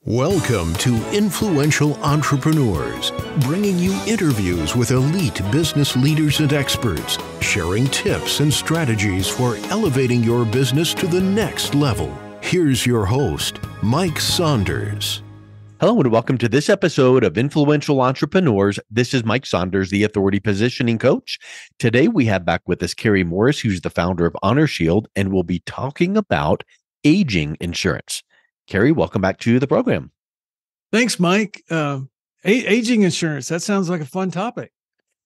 Welcome to Influential Entrepreneurs, bringing you interviews with elite business leaders and experts, sharing tips and strategies for elevating your business to the next level. Here's your host, Mike Saunders. Hello and welcome to this episode of Influential Entrepreneurs. This is Mike Saunders, the Authority Positioning Coach. Today we have back with us Kerry Morris, who's the founder of HonorShield, and we'll be talking about aging insurance. Kerry, welcome back to the program. Thanks, Mike. Aging insurance, that sounds like a fun topic.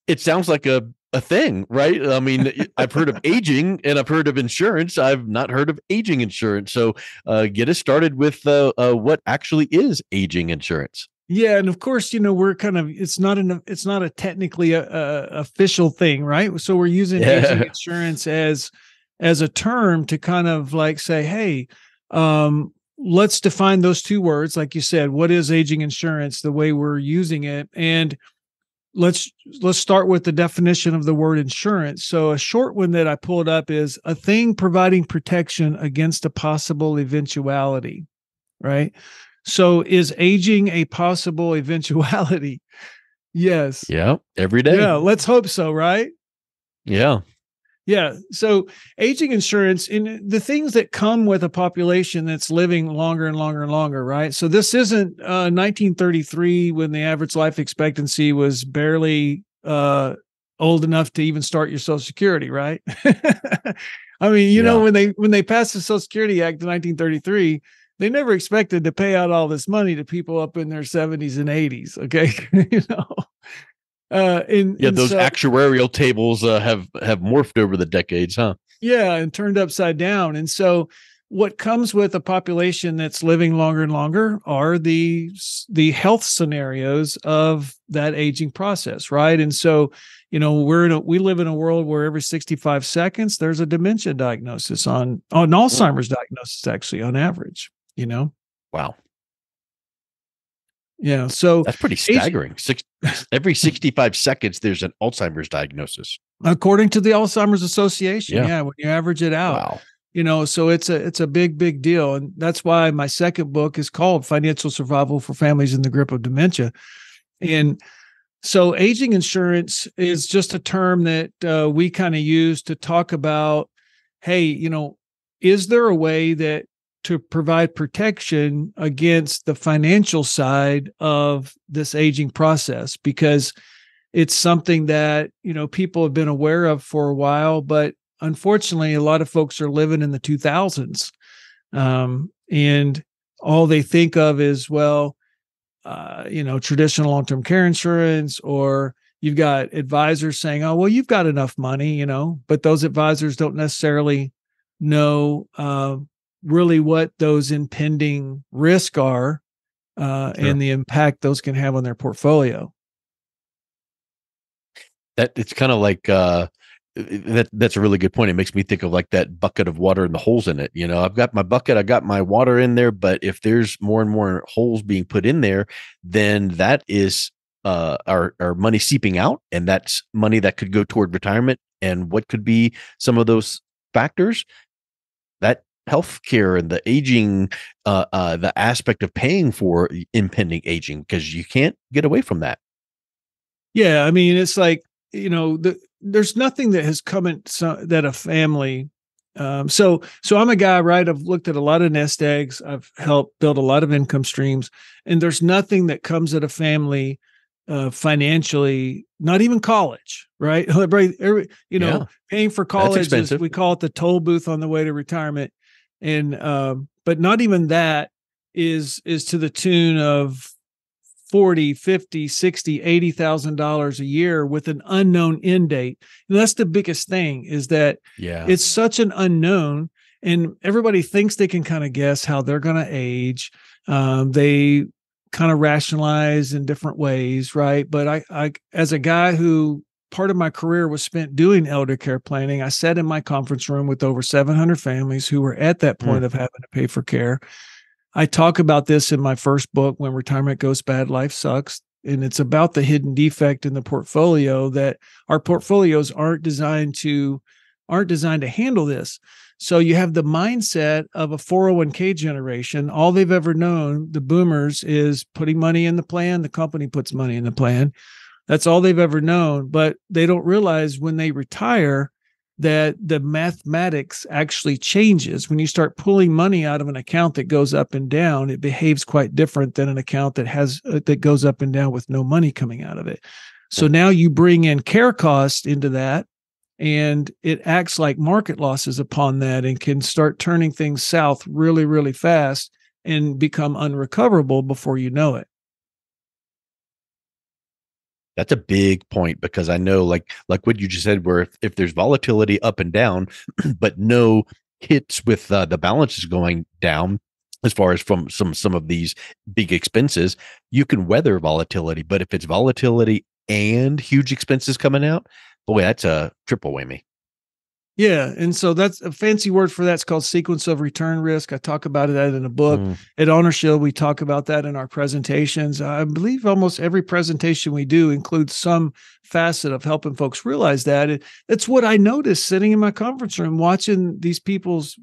It sounds like a thing, right? I mean, I've heard of aging and I've heard of insurance. I've not heard of aging insurance. So get us started with what actually is aging insurance. Yeah, and of course, we're kind of it's not a technically official thing, right? So we're using aging insurance as a term to kind of like say, hey, let's define those two words, like you said. What is aging insurance? The way we're using it, and let's start with the definition of the word insurance. So a short one that I pulled up is a thing providing protection against a possible eventuality, right? So is aging a possible eventuality? Yes. Yeah, every day. Yeah, let's hope so, right? Yeah. Yeah. So aging insurance, and the things that come with a population that's living longer and longer and longer, right? So this isn't 1933 when the average life expectancy was barely old enough to even start your Social Security, right? I mean, when they passed the Social Security Act in 1933, they never expected to pay out all this money to people up in their 70s and 80s. Okay. Those actuarial tables have morphed over the decades, huh? Yeah, and turned upside down. And so what comes with a population that's living longer and longer are the health scenarios of that aging process, right? And so, we live in a world where every 65 seconds there's a dementia diagnosis on Alzheimer's diagnosis, actually, on average, Wow. Yeah, so that's pretty staggering. Every 65 seconds, there's an Alzheimer's diagnosis, according to the Alzheimer's Association. Yeah, when you average it out, wow. So it's a big deal, and that's why my second book is called Financial Survival for Families in the Grip of Dementia. And so, aging insurance is just a term that we kind of use to talk about, hey, is there a way that to provide protection against the financial side of this aging process? Because it's something that, people have been aware of for a while, but unfortunately, a lot of folks are living in the 2000s. And all they think of is, traditional long-term care insurance, or you've got advisors saying, oh, well, you've got enough money, but those advisors don't necessarily know, really what those impending risks are and the impact those can have on their portfolio. That it's kind of like that's a really good point. It makes me think of like that bucket of water and the holes in it. I've got my bucket, I got my water in there, but if there's more and more holes being put in there, then that is our money seeping out, and that's money that could go toward retirement. And what could be some of those factors? That healthcare and the aging, the aspect of paying for impending aging, because you can't get away from that. Yeah, I mean, it's like, there's nothing that has come in that a family. So I'm a guy, right? I've looked at a lot of nest eggs. I've helped build a lot of income streams, and there's nothing that comes at a family financially, not even college, right? Paying for college is, we call it the toll booth on the way to retirement. And, but not even that is to the tune of $40,000, $50,000, $60,000, $80,000 a year with an unknown end date. And that's the biggest thing, is that it's such an unknown, and everybody thinks they can kind of guess how they're going to age. They kind of rationalize in different ways, right? But I, as a guy who part of my career was spent doing elder care planning, I sat in my conference room with over 700 families who were at that point of having to pay for care. I talk about this in my first book, When Retirement Goes Bad, Life Sucks. And it's about the hidden defect in the portfolio, that our portfolios aren't designed to handle this. So you have the mindset of a 401k generation. All they've ever known, the boomers, is putting money in the plan. The company puts money in the plan. That's all they've ever known. But they don't realize when they retire that the mathematics actually changes. When you start pulling money out of an account that goes up and down, it behaves quite different than an account that goes up and down with no money coming out of it. So now you bring in care costs into that, and it acts like market losses upon that and can start turning things south really, really fast and become unrecoverable before you know it. That's a big point, because I know like what you just said, where if there's volatility up and down, but no hits with the balances going down, as far as from some of these big expenses, you can weather volatility. But if it's volatility and huge expenses coming out, boy, that's a triple whammy. Yeah. And so that's a fancy word for that. It's called sequence of return risk. I talk about that in a book. At HonorShield, we talk about that in our presentations. I believe almost every presentation we do includes some facet of helping folks realize that. That's what I noticed sitting in my conference room, watching these people's,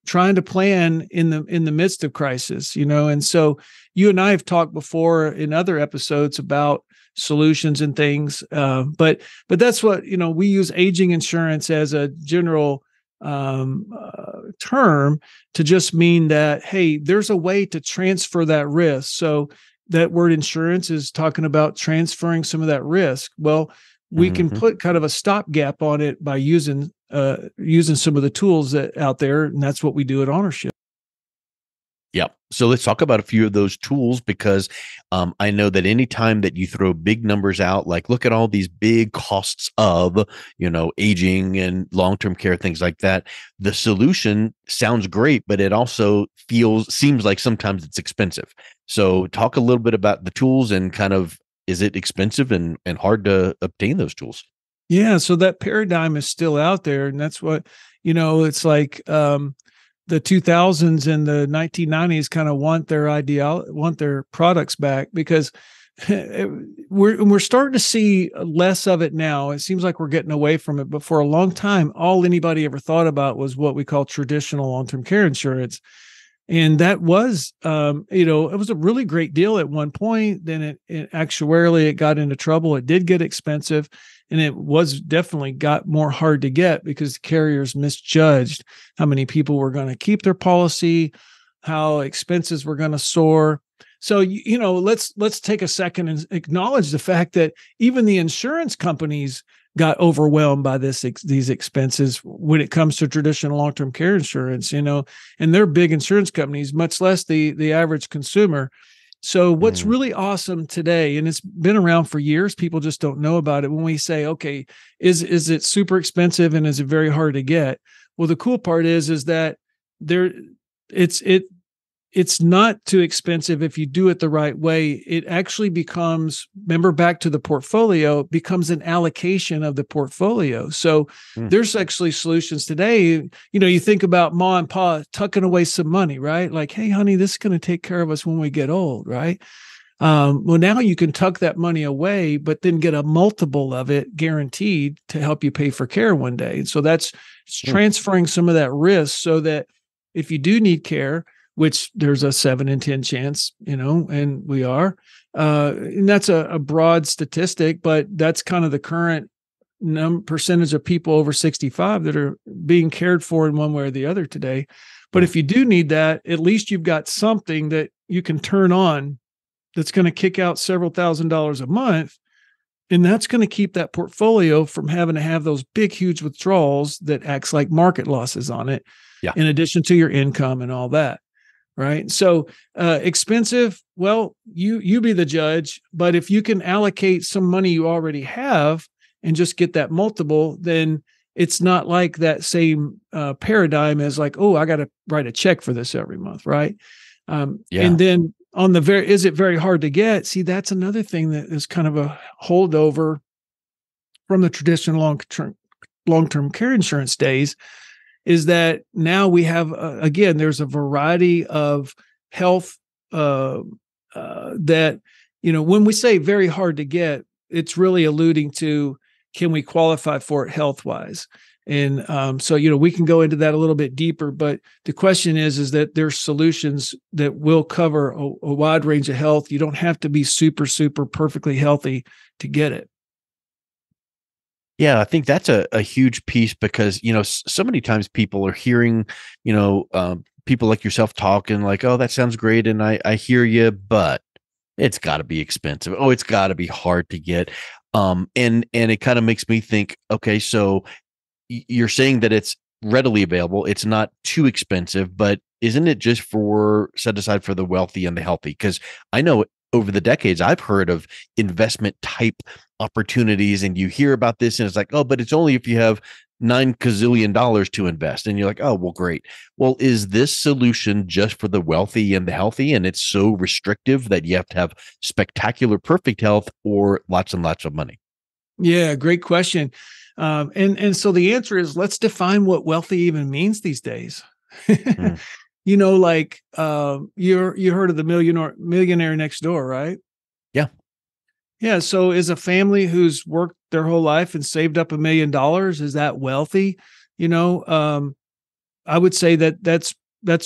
trying to plan in the midst of crisis, and so you and I have talked before in other episodes about solutions and things. But that's what, we use aging insurance as a general term to just mean that, hey, there's a way to transfer that risk. So that word insurance is talking about transferring some of that risk. Well, we can put kind of a stopgap on it by using some of the tools that out there. And that's what we do at HonorShield. Yeah. So let's talk about a few of those tools, because I know that anytime that you throw big numbers out, like look at all these big costs of, aging and long-term care, things like that, the solution sounds great, but it also seems like sometimes it's expensive. So talk a little bit about the tools and kind of, is it expensive and hard to obtain those tools? Yeah. So that paradigm is still out there. And that's what, it's like, the 2000s and the 1990s kind of want their products back, because we're starting to see less of it now. It seems like we're getting away from it, but for a long time, all anybody ever thought about was what we call traditional long-term care insurance. And that was, it was a really great deal at one point. Then it actuarially, it got into trouble. It did get expensive, and it was definitely got more hard to get because the carriers misjudged how many people were going to keep their policy, how expenses were going to soar. So, let's take a second and acknowledge the fact that even the insurance companies got overwhelmed by these expenses when it comes to traditional long-term care insurance, and they're big insurance companies, much less the average consumer. So what's really awesome today, and it's been around for years, people just don't know about it. When we say, okay, is it super expensive and is it very hard to get? Well, the cool part is that it's not too expensive if you do it the right way. It actually becomes, remember back to the portfolio, becomes an allocation of the portfolio. So there's actually solutions today. You think about mom and pa tucking away some money, right? Like, hey, honey, this is going to take care of us when we get old, right? Well, now you can tuck that money away, but then get a multiple of it guaranteed to help you pay for care one day. And so that's transferring some of that risk so that if you do need care, which there's a 7 in 10 chance, and we are. And that's a broad statistic, but that's kind of the current percentage of people over 65 that are being cared for in one way or the other today. But if you do need that, at least you've got something that you can turn on that's going to kick out several $1,000s a month. And that's going to keep that portfolio from having to have those big, huge withdrawals that acts like market losses on it, in addition to your income and all that. Right. So expensive. Well, you be the judge. But if you can allocate some money you already have and just get that multiple, then it's not like that same paradigm as like, oh, I got to write a check for this every month. Right. And then on is it very hard to get? See, that's another thing that is kind of a holdover from the traditional long-term care insurance days. Is that now we have, again, there's a variety of health that, when we say very hard to get, it's really alluding to, can we qualify for it health-wise? And so, we can go into that a little bit deeper, but the question is that there's solutions that will cover a wide range of health. You don't have to be super, super perfectly healthy to get it. Yeah, I think that's a huge piece because, so many times people are hearing, people like yourself talking like, oh, that sounds great. And I hear you, but it's got to be expensive. Oh, it's got to be hard to get. And it kind of makes me think, okay, so you're saying that it's readily available. It's not too expensive, but isn't it just set aside for the wealthy and the healthy? Because I know over the decades, I've heard of investment type opportunities, and you hear about this and it's like, oh, but it's only if you have $9 gazillion to invest. And you're like, oh, well, great. Well, is this solution just for the wealthy and the healthy? And it's so restrictive that you have to have spectacular, perfect health or lots and lots of money? Yeah, great question. And so the answer is, let's define what wealthy even means these days. Mm. You heard of the millionaire next door, right? Yeah. Yeah. So is a family who's worked their whole life and saved up $1 million, is that wealthy? I would say that's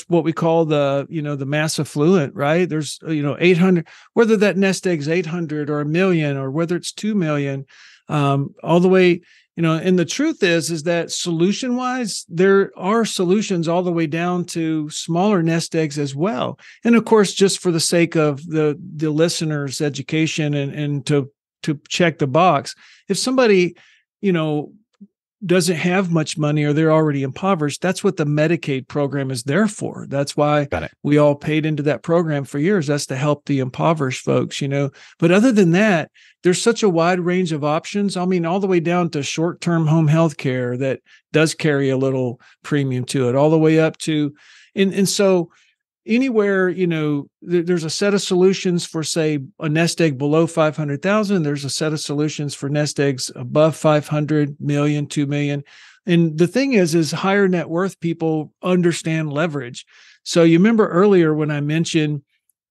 what we call the mass affluent, right? There's, 800, whether that nest egg's 800 or 1 million, or whether it's 2 million, all the way, and the truth is that solution wise, there are solutions all the way down to smaller nest eggs as well. And of course, just for the sake of the listener's education and to check the box, if somebody, doesn't have much money or they're already impoverished, that's what the Medicaid program is there for. That's why we all paid into that program for years. That's to help the impoverished folks, But other than that, there's such a wide range of options. I mean, all the way down to short-term home health care that does carry a little premium to it, all the way up to, and so anywhere, there's a set of solutions for, say, a nest egg below 500,000. There's a set of solutions for nest eggs above 500 million, 2 million. And the thing is higher net worth people understand leverage. So you remember earlier when I mentioned,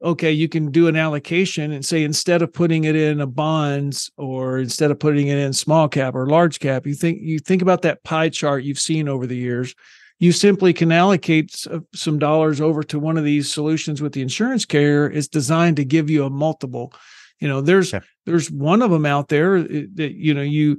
okay, you can do an allocation and say, instead of putting it in a bonds or instead of putting it in small cap or large cap, you think about that pie chart you've seen over the years. You simply can allocate some dollars over to one of these solutions with the insurance carrier. It's designed to give you a multiple. There's one of them out there that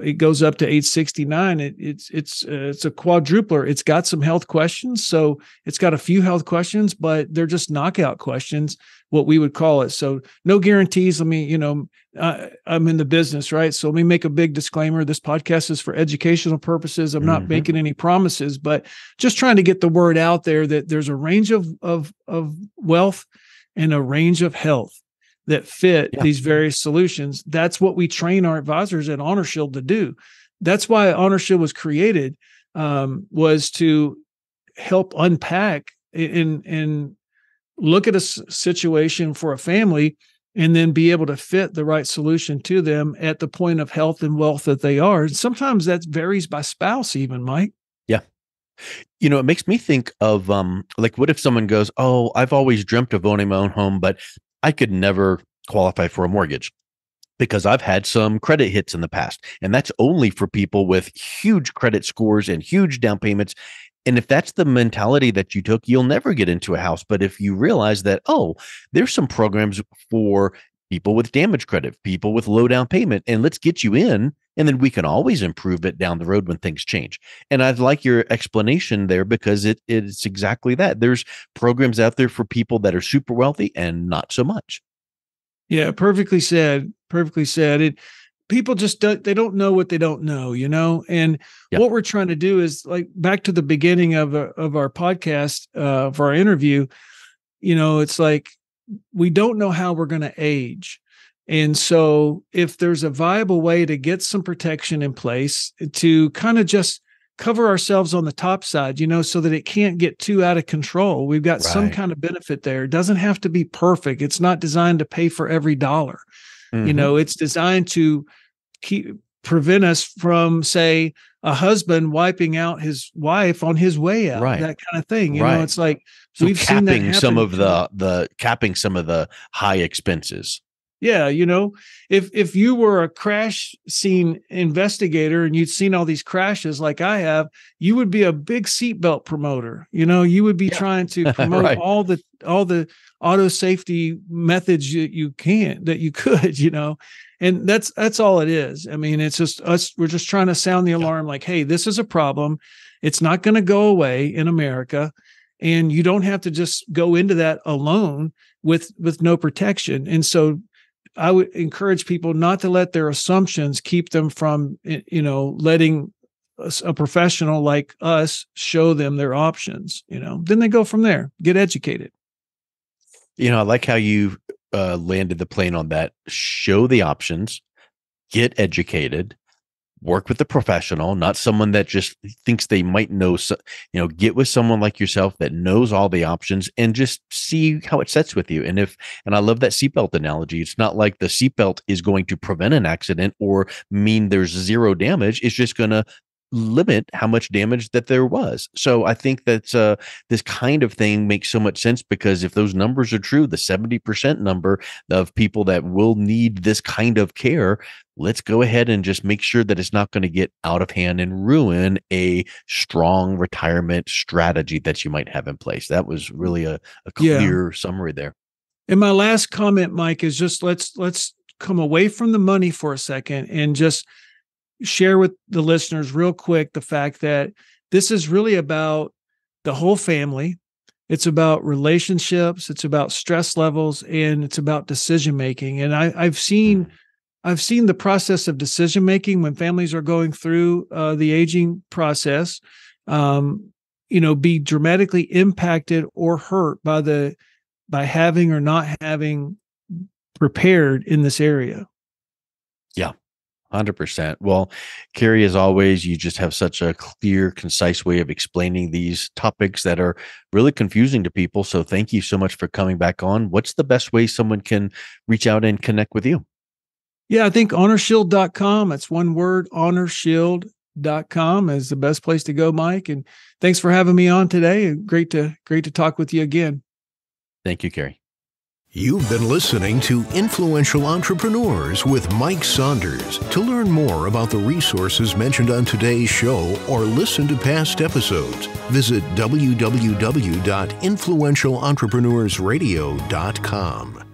it goes up to 869. It's a quadrupler. It's got some health questions, so it's got a few health questions, but they're just knockout questions, what we would call it. So no guarantees. I'm in the business, right? So let me make a big disclaimer. This podcast is for educational purposes. I'm not making any promises, but just trying to get the word out there that there's a range of wealth and a range of health that fit these various solutions. That's what we train our advisors at HonorShield to do. That's why HonorShield was created, was to help unpack and look at a situation for a family and then be able to fit the right solution to them at the point of health and wealth that they are. And sometimes that varies by spouse even, Mike. Yeah. It makes me think of, like, what if someone goes, oh, I've always dreamt of owning my own home, but I could never qualify for a mortgage because I've had some credit hits in the past. And that's only for people with huge credit scores and huge down payments. And if that's the mentality that you took, you'll never get into a house. But if you realize that, oh, there's some programs for people with damage credit, people with low down payment, and let's get you in, and then we can always improve it down the road when things change. And I like your explanation there because it's exactly that. There's programs out there for people that are super wealthy and not so much. Yeah, perfectly said. Perfectly said. People just they don't know what they don't know, And what we're trying to do is, like, back to the beginning of our podcast, for our interview, it's like we don't know how we're going to age. And so if there's a viable way to get some protection in place to kind of just cover ourselves on the top side, so that it can't get too out of control, we've got some kind of benefit there. It doesn't have to be perfect. It's not designed to pay for every dollar. It's designed to prevent us from, say, a husband wiping out his wife on his way out, that kind of thing. It's like, so we've seen that happen. Capping some of the high expenses. Yeah, if you were a crash scene investigator and you'd seen all these crashes like I have, you would be a big seatbelt promoter. You would be trying to promote Right. all the auto safety methods that you could, and that's all it is. I mean, it's just us. We're just trying to sound the alarm, like, hey, this is a problem. It's not going to go away in America, and you don't have to just go into that alone with no protection. And so I would encourage people not to let their assumptions keep them from, letting a professional like us show them their options. Then they go from there, get educated. I like how you landed the plane on that. Show the options, get educated, work with a professional, not someone that just thinks they might know. Get with someone like yourself that knows all the options and just see how it sets with you. And I love that seatbelt analogy. It's not like the seatbelt is going to prevent an accident or mean there's zero damage. It's just going to limit how much damage that there was. So I think that this kind of thing makes so much sense, because if those numbers are true, the 70% number of people that will need this kind of care, let's go ahead and just make sure that it's not going to get out of hand and ruin a strong retirement strategy that you might have in place. That was really a clear summary there. And my last comment, Mike, is just let's come away from the money for a second and just share with the listeners real quick the fact that this is really about the whole family. It's about relationships. It's about stress levels, and it's about decision making. And I've seen the process of decision making when families are going through the aging process, be dramatically impacted or hurt by having or not having prepared in this area. Yeah. 100%. Well, Kerry, as always, you just have such a clear, concise way of explaining these topics that are really confusing to people. So thank you so much for coming back on. What's the best way someone can reach out and connect with you? Yeah, I think HonorShield.com. That's one word, HonorShield.com is the best place to go, Mike. And thanks for having me on today. Great to talk with you again. Thank you, Kerry. You've been listening to Influential Entrepreneurs with Mike Saunders. To learn more about the resources mentioned on today's show or listen to past episodes, visit www.influentialentrepreneursradio.com.